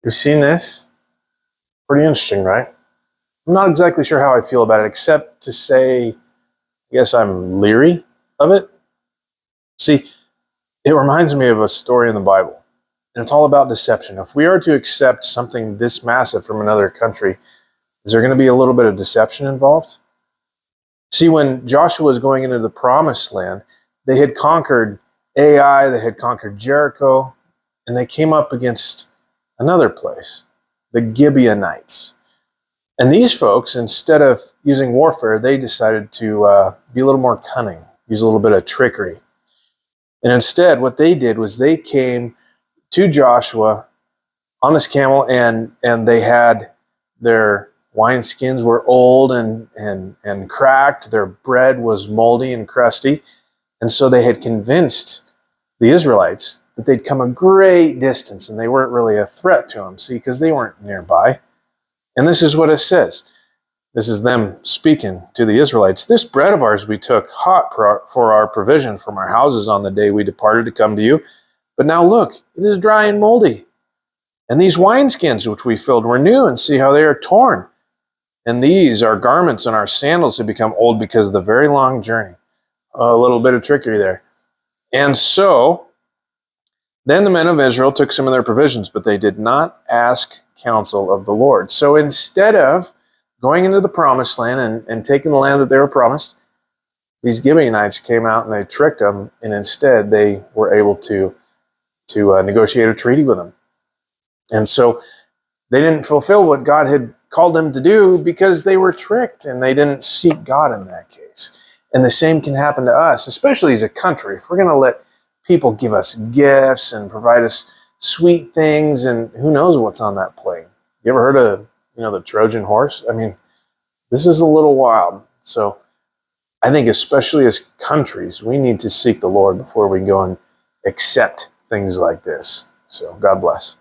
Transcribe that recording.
You've seen this? Pretty interesting, right? I'm not exactly sure how I feel about it, except to say, I guess I'm leery of it. See, it reminds me of a story in the Bible, and it's all about deception. If we are to accept something this massive from another country, is there going to be a little bit of deception involved? See, when Joshua was going into the promised land, they had conquered Ai, they had conquered Jericho, and they came up against another place, the Gibeonites. And these folks, instead of using warfare, they decided to be a little more cunning, use a little bit of trickery. And instead, what they did was they came to Joshua on this camel, and they had their wineskins were old and cracked. Their bread was moldy and crusty. And so they had convinced the Israelites that they'd come a great distance and they weren't really a threat to them, see, because they weren't nearby. And this is what it says. This is them speaking to the Israelites. This bread of ours we took hot for our provision from our houses on the day we departed to come to you. But now look, it is dry and moldy. And these wineskins which we filled were new, and see how they are torn. And these, our garments and our sandals, have become old because of the very long journey. A little bit of trickery there. And so, then the men of Israel took some of their provisions, but they did not ask counsel of the Lord. So instead of going into the promised land and taking the land that they were promised, these Gibeonites came out and they tricked them, and instead they were able to negotiate a treaty with them. And so they didn't fulfill what God had called them to do because they were tricked and they didn't seek God in that case. And the same can happen to us, especially as a country. If we're going to let people give us gifts and provide us sweet things, and who knows what's on that plane. You ever heard of, the Trojan horse? I mean, this is a little wild. So I think especially as countries, we need to seek the Lord before we go and accept things like this. So God bless.